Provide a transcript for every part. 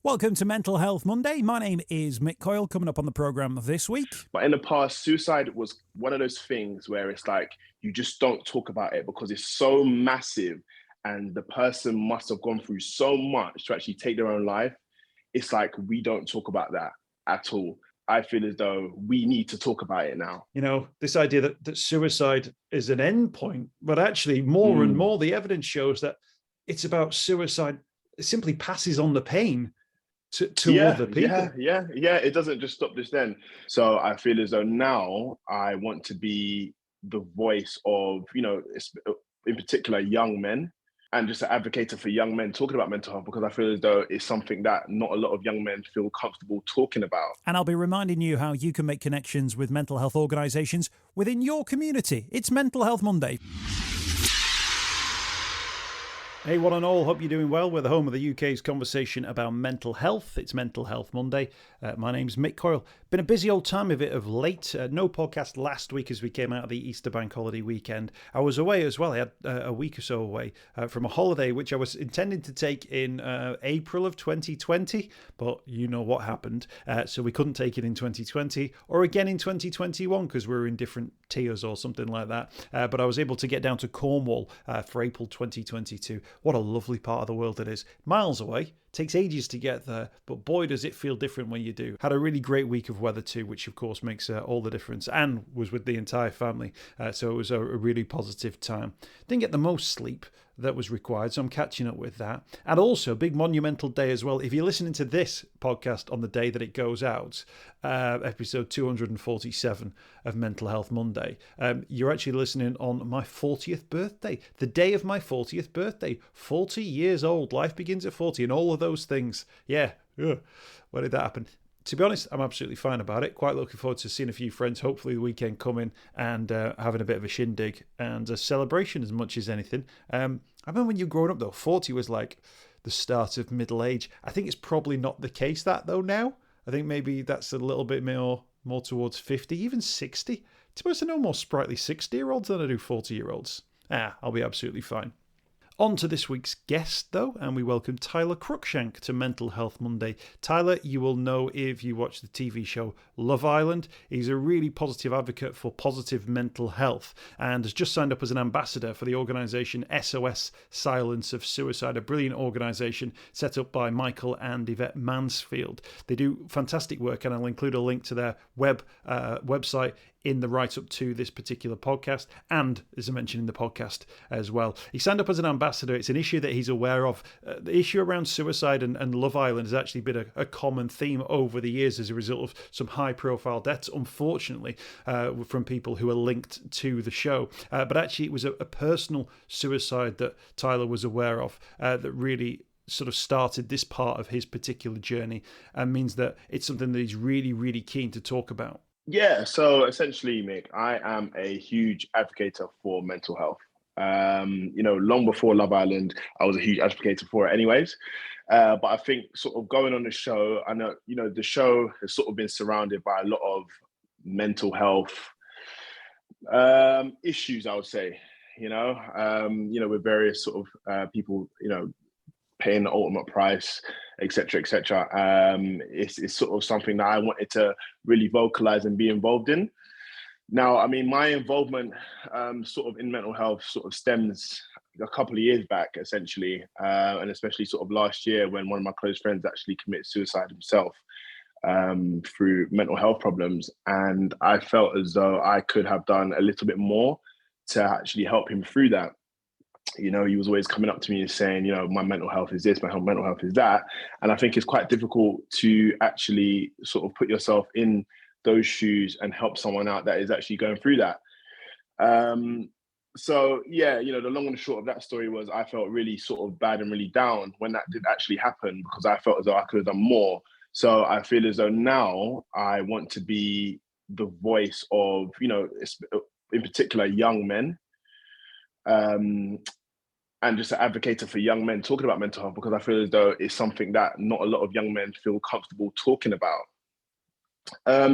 Welcome to Mental Health Monday. My name is Mick Coyle. Coming up on the programme this week. But in the past, suicide was one of those things where it's like you just don't talk about it because it's so massive and the person must have gone through so much to actually take their own life. It's like we don't talk about that at all. I feel as though we need to talk about it now. You know, this idea that suicide is an end point, but actually more and more the evidence shows that it's about suicide. It simply passes on the pain to other people. Yeah. It doesn't just stop this then. So I feel as though now I want to be the voice of, in particular, young men, and just an advocate for young men talking about mental health, because I feel as though it's something that not a lot of young men feel comfortable talking about. And I'll be reminding you how you can make connections with mental health organisations within your community. It's Mental Health Monday. Hey, one and all, hope you're doing well. We're the home of the UK's conversation about mental health. It's Mental Health Monday. My name's Mick Coyle. Been a busy old time of it of late. No podcast last week as we came out of the Easter bank holiday weekend. I was away as well. I had a week or so away from a holiday, which I was intending to take in April of 2020, but you know what happened. So we couldn't take it in 2020 or again in 2021 because we were in different tiers or something like that. But I was able to get down to Cornwall for April 2022. What a lovely part of the world it is. Miles away. Takes ages to get there, but boy does it feel different when you do. Had a really great week of weather too, which of course makes all the difference, and was with the entire family, so it was a really positive time. Didn't get the most sleep that was required, so I'm catching up with that. And also, big monumental day as well. If you're listening to this podcast on the day that it goes out, episode 247 of Mental Health Monday, you're actually listening on my 40th birthday, the day of my 40th birthday. 40 years old, life begins at 40, and all of those things. Yeah, where did that happen? To be honest, I'm absolutely fine about it. Quite looking forward to seeing a few friends, hopefully the weekend coming, and having a bit of a shindig and a celebration as much as anything. I remember when you were growing up, though, 40 was like the start of middle age. I think it's probably not the case that, though, now. I think maybe that's a little bit more towards 50, even 60. To be honest, I know more sprightly 60-year-olds than I do 40-year-olds. I'll be absolutely fine. On to this week's guest, though, and we welcome Tyler Cruickshank to Mental Health Monday. Tyler, you will know if you watch the TV show Love Island. He's a really positive advocate for positive mental health and has just signed up as an ambassador for the organisation SOS Silence of Suicide, a brilliant organisation set up by Michael and Yvette Mansfield. They do fantastic work, and I'll include a link to their website in the write-up to this particular podcast, and as I mentioned in the podcast as well. He signed up as an ambassador. It's an issue that he's aware of. The issue around suicide and Love Island has actually been a common theme over the years as a result of some high-profile deaths, unfortunately, from people who are linked to the show. But actually, it was a personal suicide that Tyler was aware of that really sort of started this part of his particular journey, and means that it's something that he's really, really keen to talk about. Yeah, so essentially, Mick, I am a huge advocate for mental health. Long before Love Island, I was a huge advocate for it anyways. But I think sort of going on the show, I know, the show has sort of been surrounded by a lot of mental health issues, I would say, with various sort of people, paying the ultimate price, etc., etc. It's sort of something that I wanted to really vocalize and be involved in. Now, I mean, my involvement sort of in mental health sort of stems a couple of years back, essentially, and especially sort of last year when one of my close friends actually committed suicide himself through mental health problems. And I felt as though I could have done a little bit more to actually help him through that. He was always coming up to me and saying, my mental health is this, my mental health is that. And I think it's quite difficult to actually sort of put yourself in those shoes and help someone out that is actually going through that. So, yeah, the long and the short of that story was I felt really sort of bad and really down when that did actually happen, because I felt as though I could have done more. So I feel as though now I want to be the voice of, in particular, young men. And just an advocate for young men talking about mental health, because I feel as though it's something that not a lot of young men feel comfortable talking about.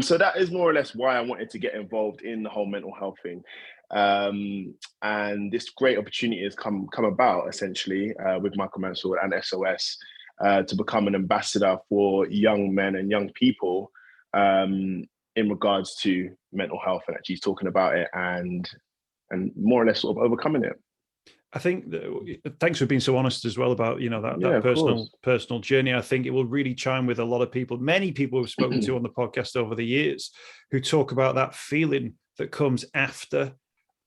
So that is more or less why I wanted to get involved in the whole mental health thing. And this great opportunity has come about essentially with Michael Mansfield and SOS. to become an ambassador for young men and young people in regards to mental health, and actually talking about it and more or less sort of overcoming it. I think thanks for being so honest as well about, you know, that personal journey. I think it will really chime with a lot of people, many people we've spoken to on the podcast over the years, who talk about that feeling that comes after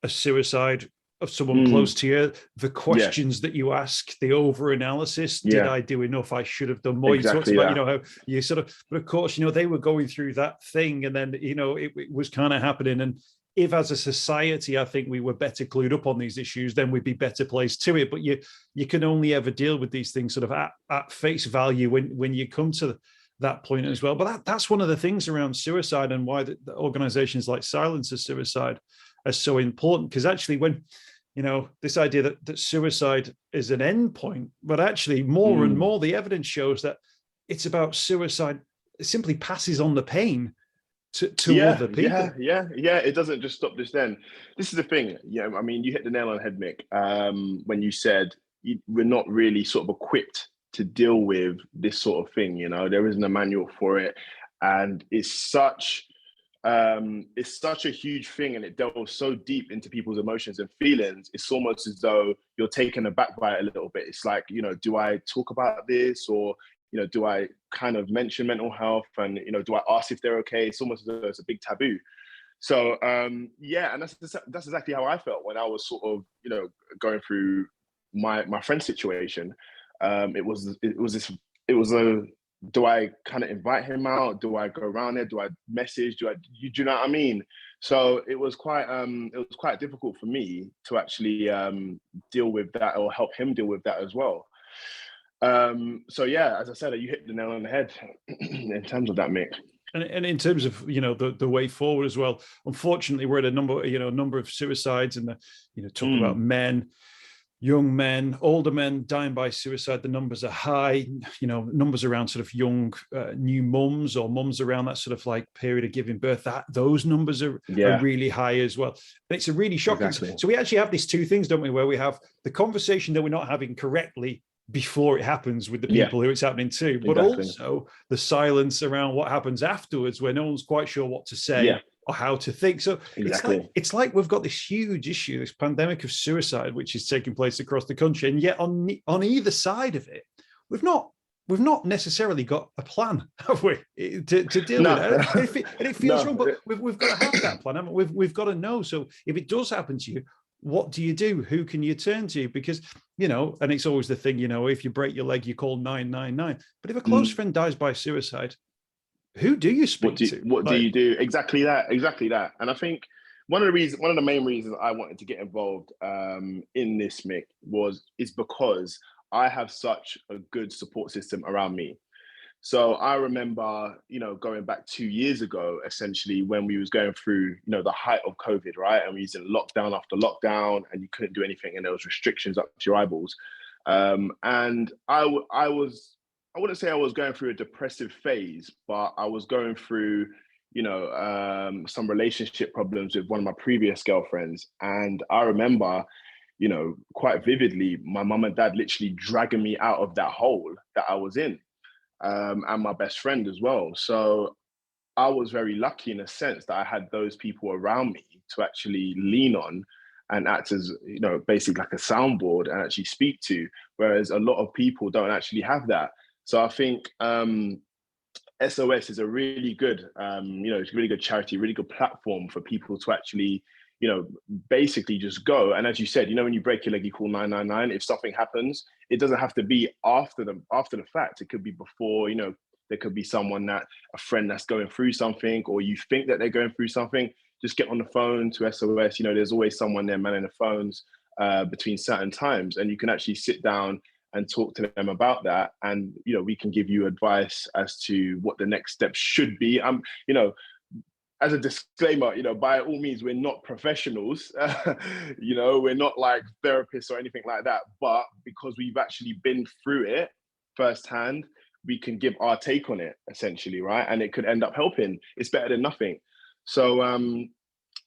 a suicide of someone close to you, the questions that you ask, the over-analysis. Did I do enough? I should have done more. Exactly, you talked about, you know, how you sort of, but of course, you know, they were going through that thing, and then, you know, it was kind of happening. And if as a society, I think we were better clued up on these issues, then we'd be better placed to it. But you can only ever deal with these things sort of at face value when you come to that point as well. But that's one of the things around suicide, and why the organizations like Silence of Suicide are so important. Because actually, when, you know, this idea that suicide is an end point, but actually more and more the evidence shows that it's about suicide. It simply passes on the pain to other people. Yeah. It doesn't just stop this then. This is the thing. Yeah, I mean, you hit the nail on the head, Mick, when you said we're not really sort of equipped to deal with this sort of thing. You know, there isn't a manual for it, and it's such a huge thing, and it delves so deep into people's emotions and feelings. It's almost as though you're taken aback by it a little bit. It's like, you know, do I talk about this, or, you know, do I kind of mention mental health, and, you know, do I ask if they're okay? It's almost as though it's a big taboo. So and that's exactly how I felt when I was sort of, you know, going through my friend's situation. It was a, do I kind of invite him out? Do I go around there? Do I message? Do you know what I mean? So it was quite difficult for me to actually deal with that, or help him deal with that as well. So yeah, as I said, you hit the nail on the head in terms of that, Mick. And in terms of, you know, the way forward as well, unfortunately, we're at a number of suicides, and talk about men, young men, older men dying by suicide. The numbers are high. You know, numbers around sort of young new mums, or mums around that sort of like period of giving birth. Those numbers are really high as well. And it's a really shocking. Exactly. So we actually have these two things, don't we? Where we have the conversation that we're not having correctly before it happens with the people who it's happening to, but also the silence around what happens afterwards, where no one's quite sure what to say or how to think. So it's like we've got this huge issue, this pandemic of suicide, which is taking place across the country, and yet on either side of it, we've not necessarily got a plan, have we, to deal with it? And it feels wrong, but we've got to have that plan, haven't we? We've got to know. So if it does happen to you, what do you do? Who can you turn to? Because, you know, and it's always the thing, you know, if you break your leg, you call 999. But if a close friend dies by suicide, who do you speak to? What do you do? Exactly that. And I think one of the main reasons I wanted to get involved in this, Mick, is because I have such a good support system around me. So I remember, you know, going back 2 years ago, essentially, when we was going through, you know, the height of COVID, right? And we was in lockdown after lockdown, and you couldn't do anything, and there was restrictions up to your eyeballs. And I wouldn't say I was going through a depressive phase, but I was going through, you know, some relationship problems with one of my previous girlfriends. And I remember, you know, quite vividly, my mum and dad literally dragging me out of that hole that I was in. And my best friend as well. So I was very lucky in a sense that I had those people around me to actually lean on and act as, you know, basically like a soundboard and actually speak to, whereas a lot of people don't actually have that. So I think SOS is a really good, you know, it's a really good charity, really good platform for people to actually, you know, basically just go. And as you said, you know, when you break your leg, you call 999. If something happens, it doesn't have to be after the fact. It could be before. You know, there could be a friend that's going through something, or you think that they're going through something. Just get on the phone to SOS. You know, there's always someone there manning the phones between certain times, and you can actually sit down and talk to them about that. And, you know, we can give you advice as to what the next steps should be. You know, as a disclaimer, you know, by all means, we're not professionals. You know, we're not like therapists or anything like that. But because we've actually been through it firsthand, we can give our take on it, essentially, right? And it could end up helping. It's better than nothing. So,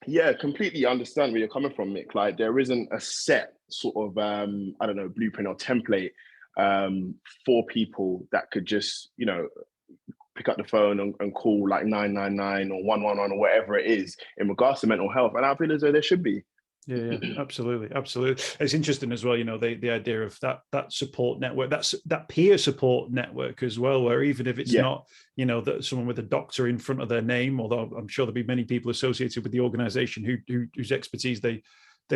yeah, completely understand where you're coming from, Mick. Like, there isn't a set sort of, I don't know, blueprint or template for people that could just, you know, pick up the phone and call like 999 or 111 or whatever it is in regards to mental health. And I feel as though there should be. Yeah, absolutely. It's interesting as well, you know, the idea of that support network, that peer support network as well, where even if it's not, you know, that someone with a doctor in front of their name, although I'm sure there'll be many people associated with the organization whose expertise they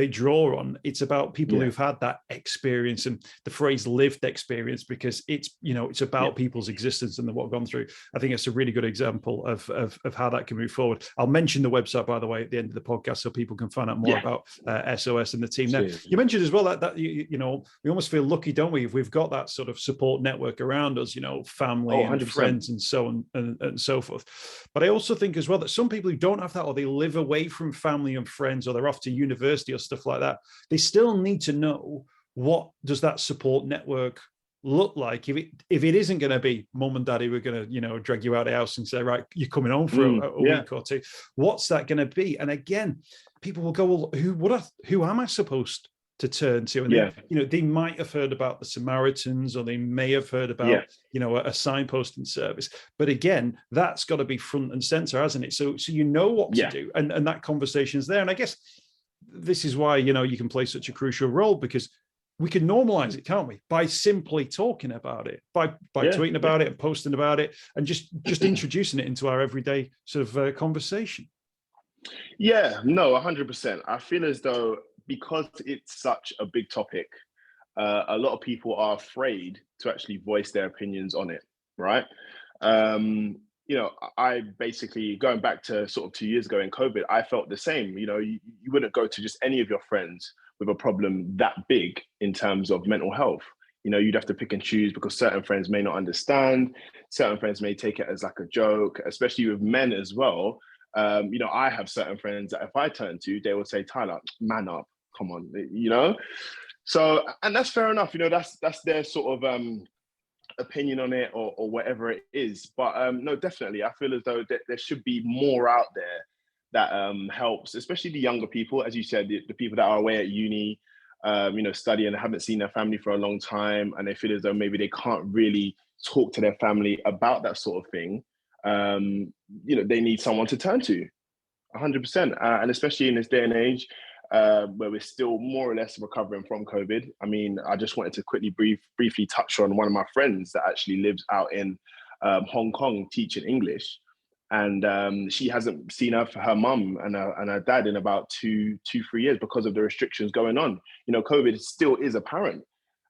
draw on, it's about people who've had that experience, and the phrase lived experience, because it's, you know, it's about people's existence and what gone through. I think it's a really good example of how that can move forward. I'll mention the website, by the way, at the end of the podcast, so people can find out more about SOS and the team. Now, you mentioned as well that you know, we almost feel lucky, don't we, if we've got that sort of support network around us, you know, family and 100%. friends and so on and so forth. But I also think as well that some people who don't have that, or they live away from family and friends, or they're off to university or stuff like that, they still need to know, what does that support network look like? If it isn't going to be mum and daddy, we're going to, you know, drag you out of the house and say, right, you're coming home for a week or two. What's that going to be? And again, people will go, well, who am I supposed to turn to? And they, you know, they might have heard about the Samaritans, or they may have heard about, you know, a signposting service. But again, that's got to be front and center, hasn't it? So you know what to do, and that conversation is there. And I guess this is why, you know, you can play such a crucial role, because we can normalize it, can't we? By simply talking about it, by tweeting about it and posting about it, and just introducing it into our everyday sort of conversation. Yeah, no, 100%. I feel as though, because it's such a big topic, a lot of people are afraid to actually voice their opinions on it, right? You know, I basically, going back to sort of 2 years ago in COVID, I felt the same. You know, you wouldn't go to just any of your friends with a problem that big in terms of mental health. You know, you'd have to pick and choose, because certain friends may not understand, certain friends may take it as like a joke, especially with men as well. You know, I have certain friends that if I turn to, they will say, Tyler, man up, come on, you know? So, and that's fair enough. You know, that's their sort of opinion on it, or whatever it is. But no, definitely, I feel as though there should be more out there that helps, especially the younger people, as you said, the people that are away at uni, you know, studying and haven't seen their family for a long time, and they feel as though maybe they can't really talk to their family about that sort of thing. You know, they need someone to turn to, 100%. And especially in this day and age, where we're still more or less recovering from COVID. I mean, I just wanted to quickly briefly touch on one of my friends that actually lives out in Hong Kong teaching English. And she hasn't seen her mum and her dad in about 3 years because of the restrictions going on. You know, COVID still is apparent.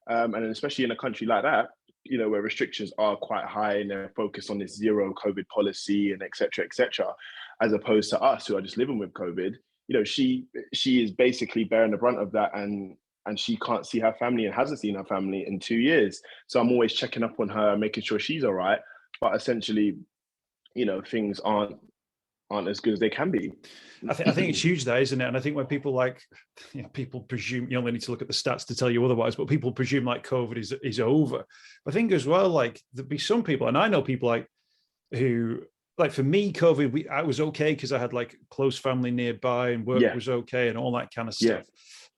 And especially in a country like that, you know, where restrictions are quite high and they're focused on this zero COVID policy and et cetera, as opposed to us who are just living with COVID. You know, she is basically bearing the brunt of that, and she can't see her family and hasn't seen her family in 2 years. So I'm always checking up on her, making sure she's all right. But essentially, you know, things aren't as good as they can be. I think it's huge there, isn't it? And I think when people people presume, you only need to look at the stats to tell you otherwise, but people presume like COVID is over. I think as well, like there'd be some people, and I know people like who, like for me, COVID, I was okay because I had like close family nearby and work was okay and all that kind of stuff.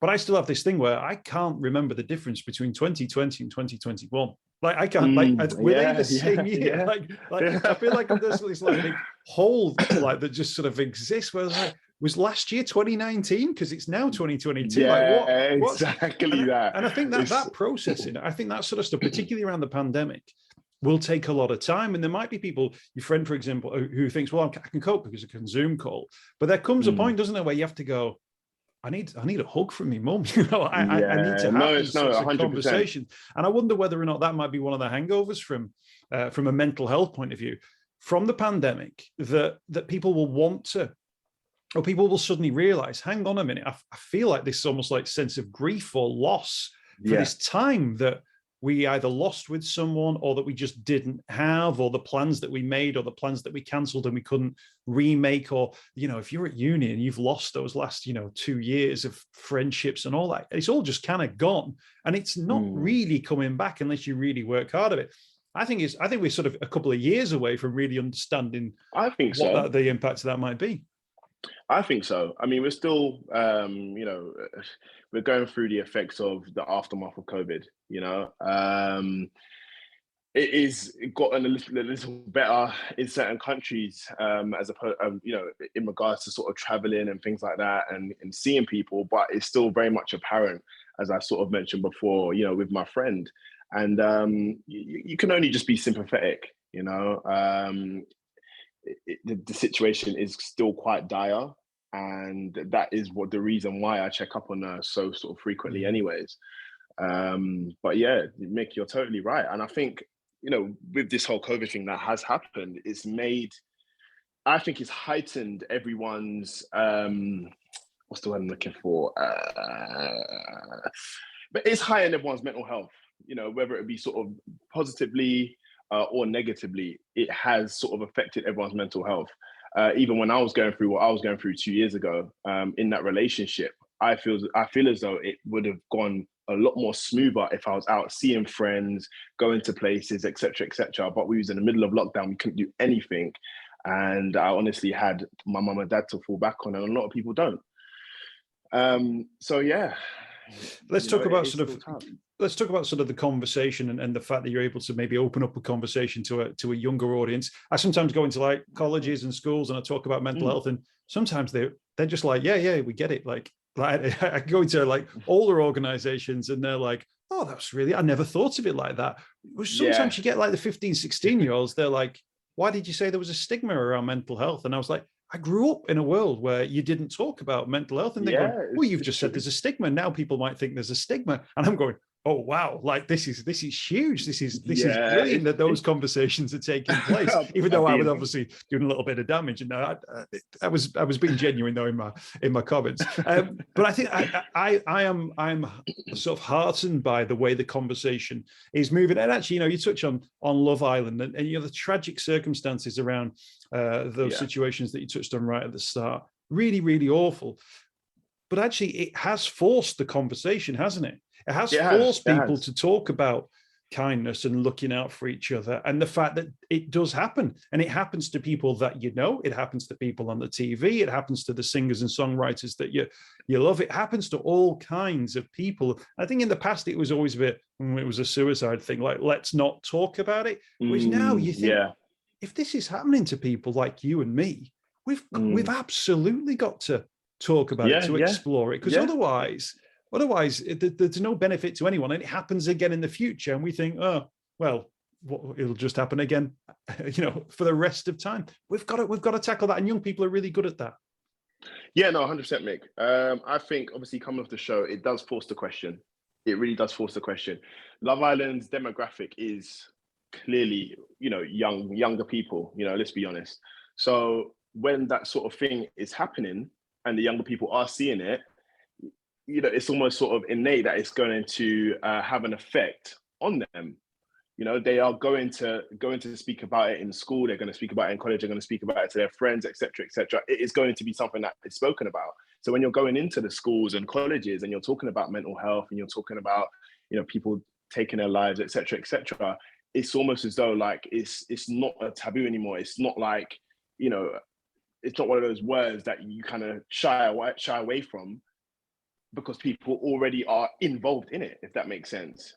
But I still have this thing where I can't remember the difference between 2020 and 2021. Like I can't, were they the same year? Like I feel like there's this like big hole like that just sort of exists. Where like, was last year 2019? Because it's now 2022. Yeah, exactly that. And I think that processing, I think that sort of stuff, particularly around the pandemic, will take a lot of time. And there might be people, your friend, for example, who thinks, well, I can cope because I can Zoom call. But there comes a point, doesn't there, where you have to go, I need a hug from me mum. You know, I need to have these sorts of conversations. And I wonder whether or not that might be one of the hangovers from a mental health point of view from the pandemic, that people will want to, or people will suddenly realize, hang on a minute, I feel like this almost like sense of grief or loss for this time that we either lost with someone, or that we just didn't have, or the plans that we made, or the plans that we cancelled and we couldn't remake. Or, you know, if you're at uni and you've lost those last, 2 years of friendships and all that, it's all just kind of gone, and it's not really coming back unless you really work hard at it. I think we're sort of a couple of years away from really understanding I think so. What the impact of that might be. I think so. I mean, we're still, we're going through the effects of the aftermath of COVID. It is gotten a little better in certain countries, as opposed, in regards to sort of traveling and things like that, and seeing people. But it's still very much apparent, as I sort of mentioned before, with my friend, and you can only just be sympathetic. The situation is still quite dire, and that is what the reason why I check up on her so sort of frequently, anyways. But yeah, Mick, you're totally right, and I think with this whole COVID thing that has happened, I think it's heightened everyone's what's the word I'm looking for? But it's heightened everyone's mental health. Whether it be sort of positively or negatively, it has sort of affected everyone's mental health. Even when I was going through what I was going through 2 years ago in that relationship, I feel as though it would have gone a lot more smoother if I was out seeing friends, going to places, etc., etc. But we was in the middle of lockdown, we couldn't do anything, and I honestly had my mum and dad to fall back on, and a lot of people don't. So yeah, let's talk about sort of the conversation and the fact that you're able to maybe open up a conversation to a younger audience. I sometimes go into like colleges and schools and I talk about mental health, and sometimes they're just like, yeah, we get it. Like I go into like older organizations and they're like, oh, that's really, I never thought of it like that. Sometimes you get like the 15, 16-year-olds, they're like, why did you say there was a stigma around mental health? And I was like, I grew up in a world where you didn't talk about mental health, and they're going, well, you've just said there's a stigma. Now people might think there's a stigma. And I'm going, oh wow, like this is huge. This is brilliant that those conversations are taking place. Even though I was obviously doing a little bit of damage, and I was being genuine though in my comments. But I think I'm sort of heartened by the way the conversation is moving. And actually, you touch on Love Island and the tragic circumstances around those situations that you touched on right at the start. Really, really awful. But actually, it has forced the conversation, hasn't it? It has forced people to talk about kindness and looking out for each other, and the fact that it does happen, and it happens to people that it happens to people on the TV, it happens to the singers and songwriters that you love, it happens to all kinds of people. I think in the past it was always a bit, it was a suicide thing, like let's not talk about it. Which now you think, if this is happening to people like you and me, we've absolutely got to talk about it, to explore it, because otherwise there's no benefit to anyone, and it happens again in the future, and we think, oh well, it'll just happen again, for the rest of time. We've got to tackle that, and young people are really good at that. Yeah, no, 100%, Mick. I think obviously coming off the show, it does force the question. It really does force the question. Love Island's demographic is clearly, younger people. Let's be honest. So when that sort of thing is happening, and the younger people are seeing it, it's almost sort of innate that it's going to have an effect on them. They are going to speak about it in school. They're going to speak about it in college. They're going to speak about it to their friends, etc., etc. It is going to be something that is spoken about. So when you're going into the schools and colleges and you're talking about mental health and you're talking about, people taking their lives, etc., etc., it's almost as though like it's not a taboo anymore. It's not like, it's not one of those words that you kind of shy away from, because people already are involved in it, if that makes sense.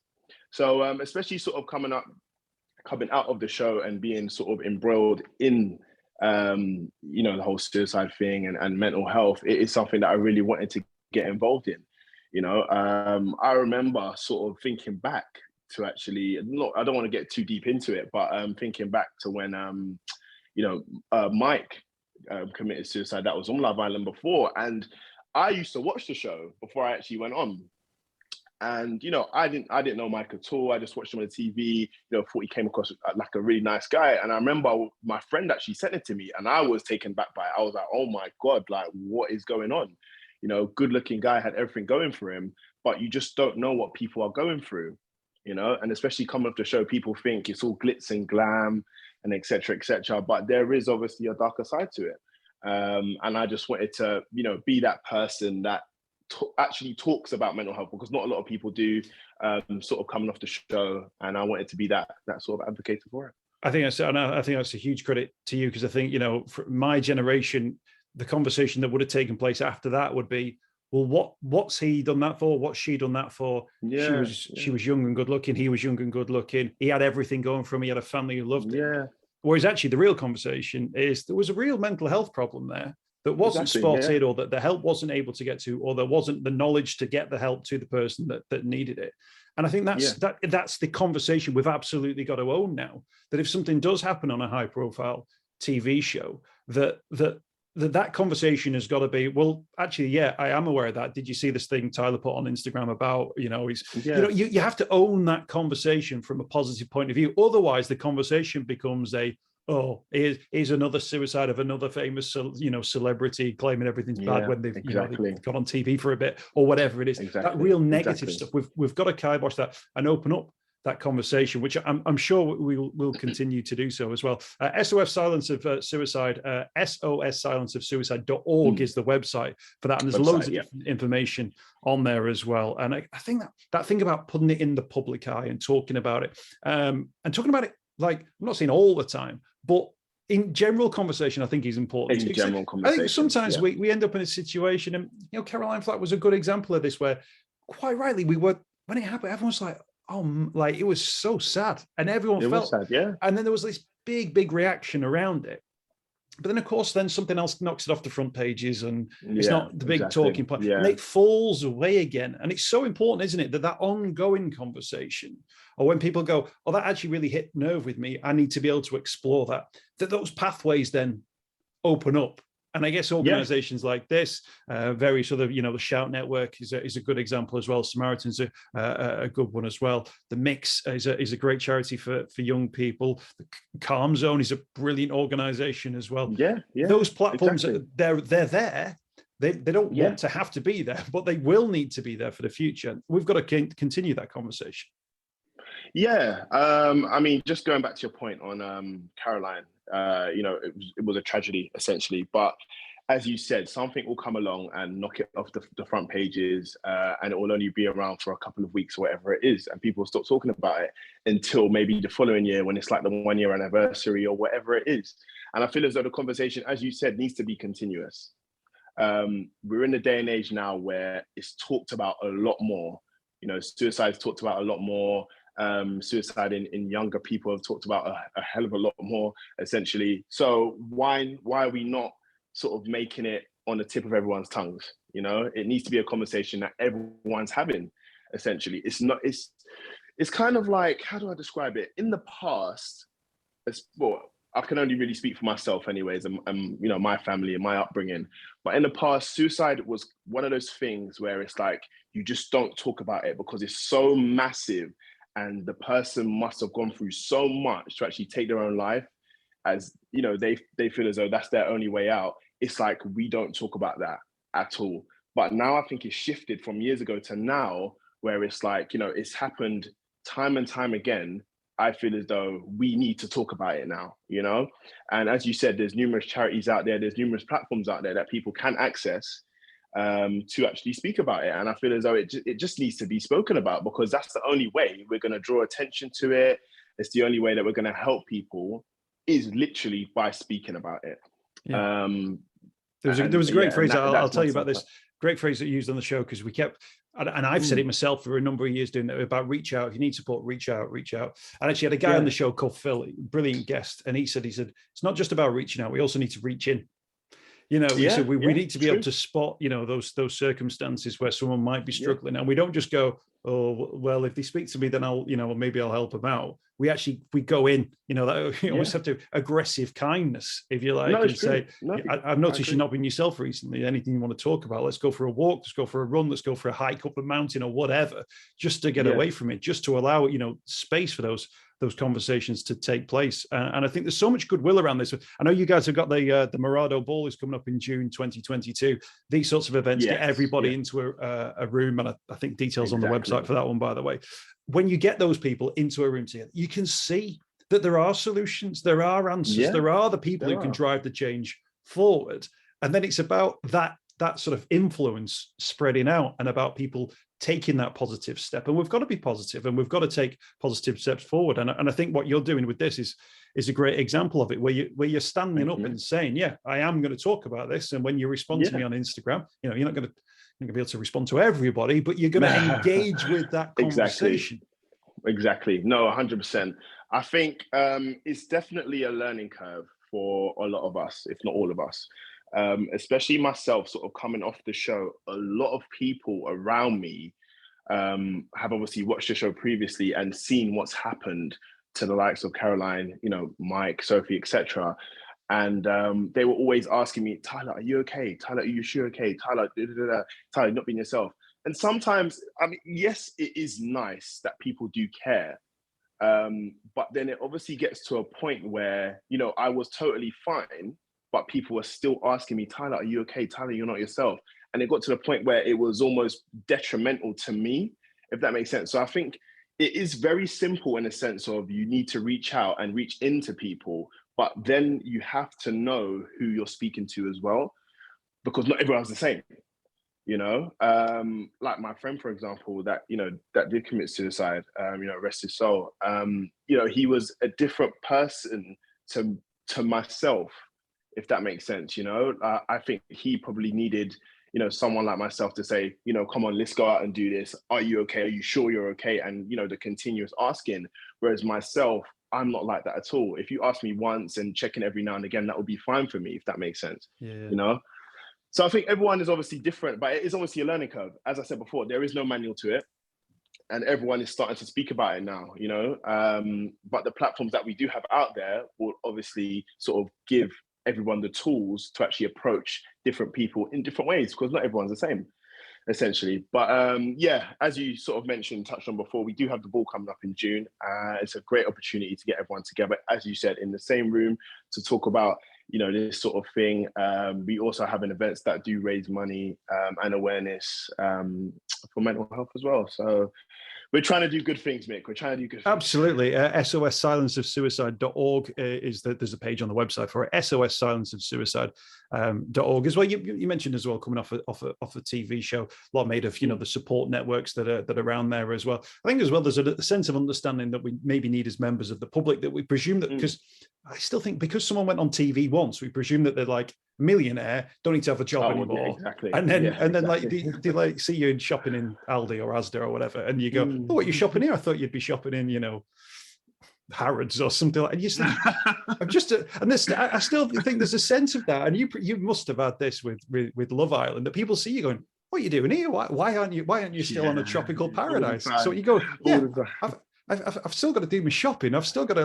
So especially sort of coming out of the show and being sort of embroiled in the whole suicide thing and mental health, it is something that I really wanted to get involved in. I remember sort of thinking back to actually, I don't want to get too deep into it, but thinking back to when Mike committed suicide. That was on Love Island before, and I used to watch the show before I actually went on. And I didn't know Mike at all. I just watched him on the TV. Thought he came across like a really nice guy. And I remember my friend actually sent it to me, and I was taken back by it. I was like, oh my God, like what is going on? Good-looking guy, had everything going for him, but you just don't know what people are going through. And especially coming off the show, people think it's all glitz and glam and et cetera, but there is obviously a darker side to it. And I just wanted to, be that person that actually talks about mental health, because not a lot of people do, sort of coming off the show. And I wanted to be that sort of advocate for it. I think that's a huge credit to you, because I think, for my generation, the conversation that would have taken place after that would be, well, what's he done that for? What's she done that for? Yeah, She was young and good looking. He was young and good looking. He had everything going for him. He had a family who loved him. yeah. Whereas actually the real conversation is there was a real mental health problem there that wasn't spotted, or that the help wasn't able to get to, or there wasn't the knowledge to get the help to the person that needed it. And I think that's the conversation we've absolutely got to own now, that if something does happen on a high profile TV show, that conversation has got to be, well, actually, yeah, I am aware of that. Did you see this thing Tyler put on Instagram about, you have to own that conversation from a positive point of view. Otherwise, the conversation becomes here's another suicide of another famous, celebrity claiming everything's bad when they've gone on TV for a bit or whatever it is. That real negative stuff. We've got to kibosh that and open up that conversation, which I'm sure we'll continue to do so as well. SOS Silence of Suicide, SOSSilenceofsuicide.org is the website for that. And there's loads of different information on there as well. And I think that thing about putting it in the public eye and talking about it, like, I'm not saying all the time, but in general conversation, I think is important. In general conversation, I think sometimes we end up in a situation, and Caroline Flack was a good example of this, where quite rightly when it happened, everyone's like, it was so sad, and everyone felt sad, yeah. And then there was this big reaction around it. But then, of course, then something else knocks it off the front pages, and it's not the big talking point. Yeah. And it falls away again. And it's so important, isn't it, that ongoing conversation, or when people go, oh, that actually really hit nerve with me, I need to be able to explore that those pathways then open up. And I guess organizations like this, very sort of, the Shout Network is a good example as well. Samaritan's a good one as well. The Mix is a great charity for young people. The Calm Zone is a brilliant organization as well. Yeah. Those platforms, they're there. They don't want to have to be there, but they will need to be there for the future. We've got to continue that conversation. Yeah. I mean, just going back to your point on Caroline, it was a tragedy essentially, but as you said, something will come along and knock it off the front pages, and it will only be around for a couple of weeks or whatever it is, and people will stop talking about it until maybe the following year when it's like the 1 year anniversary or whatever it is. And I feel as though the conversation, as you said, needs to be continuous. We're in the day and age now where it's talked about a lot more. Suicide is talked about a lot more. Suicide in younger people have talked about a hell of a lot more, essentially. So why are we not sort of making it on the tip of everyone's tongues? It needs to be a conversation that everyone's having, essentially. It's kind of like, how do I describe it? In the past, I can only really speak for myself anyways, and my family and my upbringing. But in the past, suicide was one of those things where it's like, you just don't talk about it because it's so massive. And the person must have gone through so much to actually take their own life, as they feel as though that's their only way out. It's like, we don't talk about that at all. But now I think it's shifted from years ago to now, where it's like, it's happened time and time again. I feel as though we need to talk about it now, And as you said, there's numerous charities out there, there's numerous platforms out there that people can access to actually speak about it. And I feel as though it just needs to be spoken about, because that's the only way we're going to draw attention to it. It's the only way that we're going to help people, is literally by speaking about it. Yeah. There was a great phrase, I'll tell you about this, great phrase that you used on the show, because we kept, and I've said it myself for a number of years doing that, about reach out. If you need support, reach out. And actually had a guy on the show called Phil, brilliant guest. And he said, it's not just about reaching out. We also need to reach in. We need to be able to spot, those circumstances where someone might be struggling. And we don't just go, oh, well, if they speak to me, then maybe I'll help them out. We go in, you always have to aggressive kindness, if you like, and say, I've noticed you're not been yourself recently. Anything you want to talk about? Let's go for a walk. Let's go for a run. Let's go for a hike up a mountain or whatever, just to get away from it, just to allow, space for those conversations to take place. And I think there's so much goodwill around this. I know you guys have got the Morado Ball is coming up in June 2022. These sorts of events get everybody into a room, and I think details on the website for that one, by the way. When you get those people into a room together, you can see that there are solutions, there are answers, there are the people who can drive the change forward. And then it's about that sort of influence spreading out, and about people taking that positive step. And we've got to be positive, and we've got to take positive steps forward. And I think what you're doing with this is a great example of it, where you're standing up and saying, yeah, I am going to talk about this. And when you respond to me on Instagram, you're not going to be able to respond to everybody, but you're going to engage with that conversation. Exactly. No, 100%. I think it's definitely a learning curve for a lot of us, if not all of us. Especially myself, sort of coming off the show. A lot of people around me have obviously watched the show previously and seen what's happened to the likes of Caroline, Mike, Sophie, etc. And they were always asking me, Tyler, are you okay? Tyler, are you sure okay? Tyler, Tyler, not being yourself. And sometimes, I mean, yes, it is nice that people do care. But then it obviously gets to a point where, I was totally fine, but people were still asking me, Tyler, are you okay? Tyler, you're not yourself. And it got to the point where it was almost detrimental to me, if that makes sense. So I think it is very simple in a sense of you need to reach out and reach into people, but then you have to know who you're speaking to as well, because not everyone's the same. Like my friend, for example, that did commit suicide, rest his soul. He was a different person to myself, if that makes sense. I think he probably needed, someone like myself to say, come on, let's go out and do this. Are you okay? Are you sure you're okay? And, the continuous asking. Whereas myself, I'm not like that at all. If you ask me once and check in every now and again, that would be fine for me, if that makes sense. Yeah. So I think everyone is obviously different, but it is obviously a learning curve. As I said before, there is no manual to it. And everyone is starting to speak about it now, but the platforms that we do have out there will obviously sort of give everyone the tools to actually approach different people in different ways, because not everyone's the same, essentially. But as you sort of mentioned, touched on before, we do have the ball coming up in June. It's a great opportunity to get everyone together, as you said, in the same room to talk about this sort of thing. We also have events that do raise money and awareness for mental health as well. So we're trying to do good things, Mick. We're trying to do good things. Absolutely. SOS silenceofsuicide.org there's a page on the website for it. SOS silenceofsuicide.org as well. You mentioned as well, coming off a TV show, a lot made of the support networks that are around there as well. I think as well there's a sense of understanding that we maybe need as members of the public, that we presume that because I still think because someone went on TV once, we presume that they're like millionaire, don't need to have a job anymore. Yeah, exactly. And then exactly. like they like see you shopping in Aldi or Asda or whatever, and you go, oh, what, you shopping here? I thought you'd be shopping in Harrods or something like. And you think, I still think there's a sense of that, and you must have had this with Love Island, that people see you going, what are you doing here? Why aren't you still on a tropical paradise? So you go, yeah, I've still got to do my shopping. I've still got to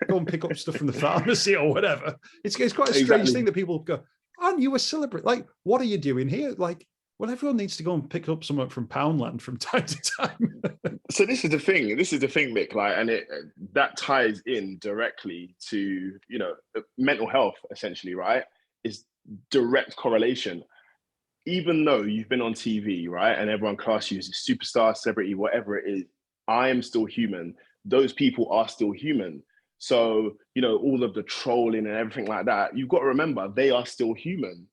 go and pick up stuff from the pharmacy or whatever. It's quite a strange thing that people go, aren't you a celebrity? Like, what are you doing here? Like, well, everyone needs to go and pick up something from Poundland from time to time. So this is the thing, Mick, and that ties in directly to, mental health, essentially, right? Is direct correlation. Even though you've been on TV, right, and everyone classes you as a superstar, celebrity, whatever it is, I am still human. Those people are still human. So, all of the trolling and everything like that, you've got to remember they are still human,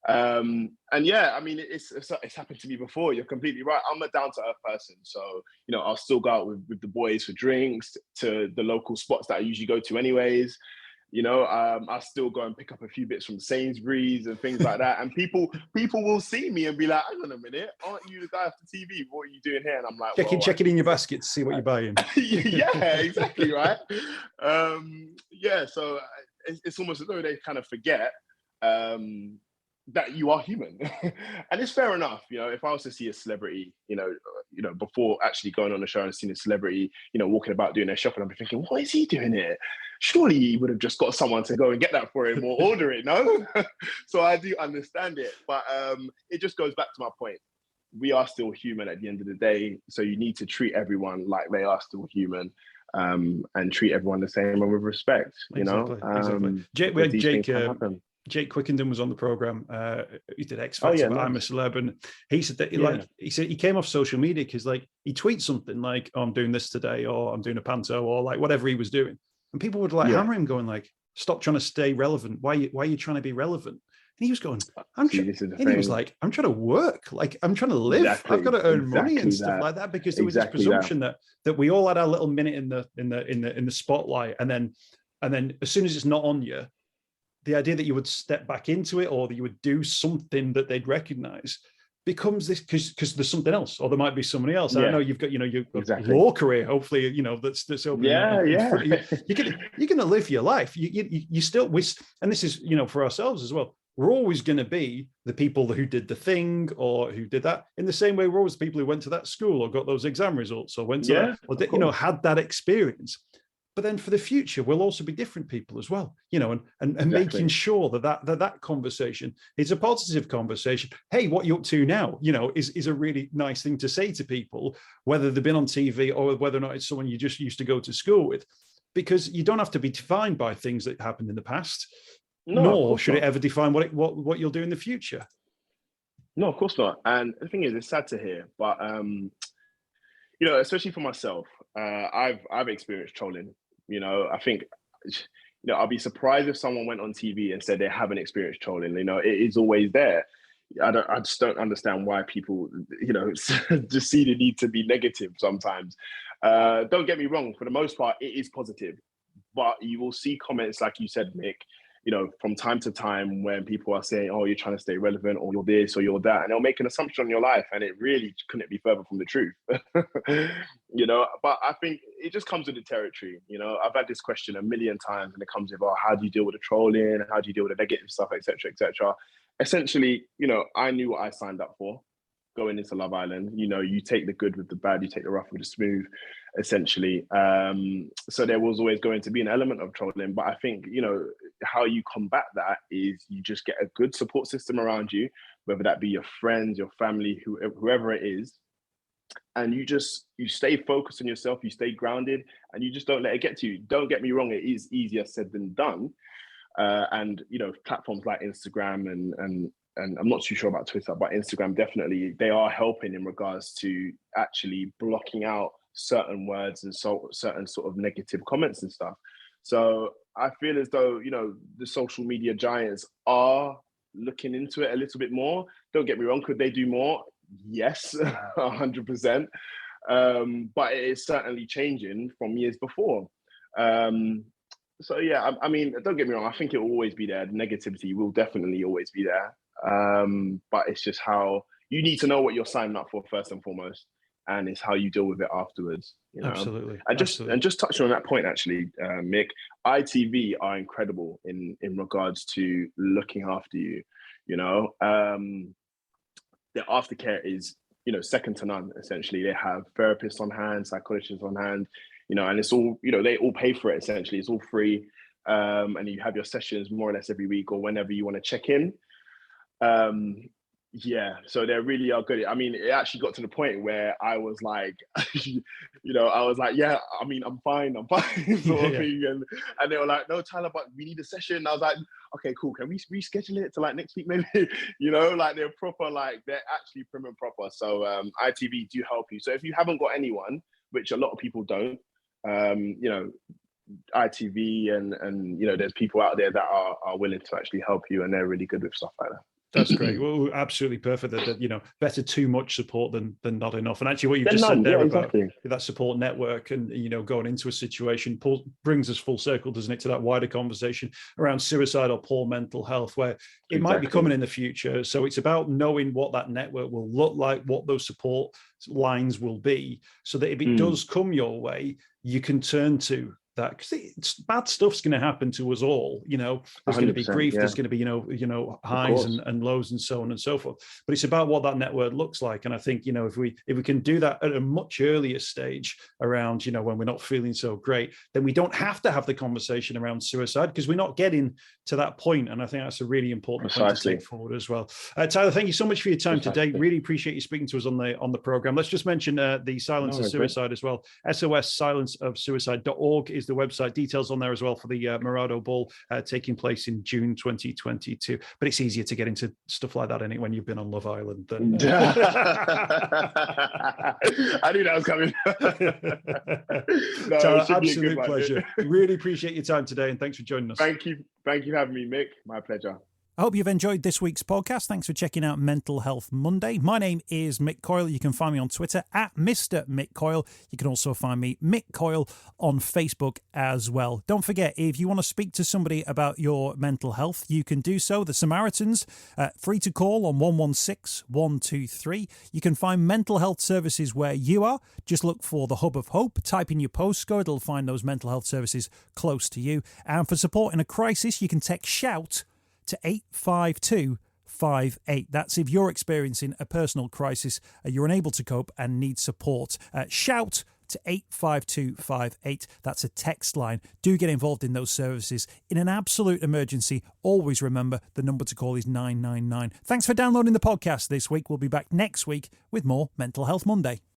And yeah, I mean, it's happened to me before. You're completely right. I'm a down to earth person. So, I'll still go out with the boys for drinks to the local spots that I usually go to anyways. I still go and pick up a few bits from Sainsbury's and things like that. And people will see me and be like, hang on a minute, aren't you the guy off the TV? What are you doing here? And I'm like, checking in your basket to see what you're buying. Yeah, exactly, right. So it's almost as though they kind of forget that you are human. And it's fair enough. If I was to see a celebrity, before actually going on the show and seeing a celebrity, walking about doing their shopping, I'd be thinking, what is he doing here? Surely he would have just got someone to go and get that for him or order it, no? So I do understand it, but it just goes back to my point. We are still human at the end of the day, so you need to treat everyone like they are still human, and treat everyone the same and with respect. Exactly. We had Jake Quickenden was on the program. He did X Factor, but I'm a Celeb, and he said that he said he came off social media because he tweets something like, oh, I'm doing this today, or I'm doing a panto, or whatever he was doing, and people would hammer him, going stop trying to stay relevant. Why are you trying to be relevant? And he was going, See, this is the and he was thing. like, I'm trying to work, like I'm trying to live. Exactly, I've got to earn money and exactly stuff that. like that, because there was this Exactly that. presumption that we all had our little minute in the spotlight, and then as soon as it's not on you, the idea that you would step back into it, or that you would do something that they'd recognize, becomes this, because there's something else, or there might be somebody else. And I know you've got, your exactly. law career, hopefully, that's opening in front of you. You're going to live your life. You still, and this is, for ourselves as well. We're always going to be the people who did the thing, or who did that, in the same way we're always the people who went to that school, or got those exam results, or went to that, or had that experience. But then for the future, we'll also be different people as well, and making sure that conversation is a positive conversation. Hey, what you up to now, is a really nice thing to say to people, whether they've been on TV or whether or not it's someone you just used to go to school with, because you don't have to be defined by things that happened in the past, nor should it ever define what you'll do in the future. No, of course not. And the thing is, it's sad to hear, but especially for myself, I've experienced trolling. I think, I'll be surprised if someone went on TV and said they haven't experienced trolling. It is always there. I just don't understand why people, just see the need to be negative sometimes. Don't get me wrong. For the most part, it is positive, but you will see comments like you said, Mick, from time to time, when people are saying, oh, you're trying to stay relevant, or you're this or you're that, and they'll make an assumption on your life, and it really couldn't be further from the truth. But I think it just comes with the territory. I've had this question a million times, and it comes with, oh, how do you deal with the trolling? How do you deal with the negative stuff, etc., etc. Essentially, I knew what I signed up for going into Love Island. You take the good with the bad, you take the rough with the smooth, essentially. So there was always going to be an element of trolling, but I think, how you combat that is you just get a good support system around you, whether that be your friends, your family, whoever it is. And you stay focused on yourself, you stay grounded, and you just don't let it get to you. Don't get me wrong, it is easier said than done. And platforms like Instagram and I'm not too sure about Twitter, but Instagram, definitely, they are helping in regards to actually blocking out certain words and certain sort of negative comments and stuff. So I feel as though, the social media giants are looking into it a little bit more. Don't get me wrong, could they do more? Yes, 100%. But it is certainly changing from years before. So yeah, I mean, don't get me wrong, I think it will always be there. The negativity will definitely always be there. But it's just how you need to know what you're signing up for first and foremost, and it's how you deal with it afterwards. Absolutely. And just touching on that point, actually, Mick, ITV are incredible in regards to looking after you. Their aftercare is second to none. Essentially, they have therapists on hand, psychologists on hand. And it's all, they all pay for it, essentially. It's all free. And you have your sessions more or less every week or whenever you want to check in. Yeah, so they really are good. I mean, it actually got to the point where I was like, yeah, I mean, I'm fine, sort of thing. And they were like, no, Tyler, but we need a session. And I was like, okay, cool. Can we reschedule it to like next week, maybe? Like they're proper, like they're actually prim and proper. So ITV do help you. So if you haven't got anyone, which a lot of people don't, ITV and there's people out there that are willing to actually help you, and they're really good with stuff like that. That's great. Well, absolutely perfect. That better too much support than not enough. And actually, what you've just said there about that support network and going into a situation brings us full circle, doesn't it, to that wider conversation around suicide or poor mental health, where it might be coming in the future. So it's about knowing what that network will look like, what those support lines will be, so that if it does come your way, you can turn to that, because bad stuff's going to happen to us all. There's going to be grief, there's going to be highs and lows and so on and so forth. But it's about what that network looks like. And I think if we can do that at a much earlier stage around when we're not feeling so great, then we don't have to have the conversation around suicide, because we're not getting to that point. And I think that's a really important point to take forward as well. Tyler, thank you so much for your time today. Really appreciate you speaking to us on the program. Let's just mention the Silence of Suicide as well. SOS silenceofsuicide.org is the website. Details on there as well for the Morado Ball taking place in June 2022. But it's easier to get into stuff like that when you've been on Love Island. I knew that was coming. Tyler, absolute pleasure. Really appreciate your time today, and thanks for joining us. Thank you for having me, Mick. My pleasure. I hope you've enjoyed this week's podcast. Thanks for checking out Mental Health Monday. My name is Mick Coyle. You can find me on Twitter at Mr. Mick Coyle. You can also find me, Mick Coyle, on Facebook as well. Don't forget, if you want to speak to somebody about your mental health, you can do so. The Samaritans, free to call on 116 123. You can find mental health services where you are. Just look for the Hub of Hope. Type in your postcode. It'll find those mental health services close to you. And for support in a crisis, you can text SHOUT to 85258. That's if you're experiencing a personal crisis, you're unable to cope and need support. Shout to 85258. That's a text line. Do get involved in those services. In an absolute emergency, always remember the number to call is 999. Thanks for downloading the podcast this week. We'll be back next week with more Mental Health Monday.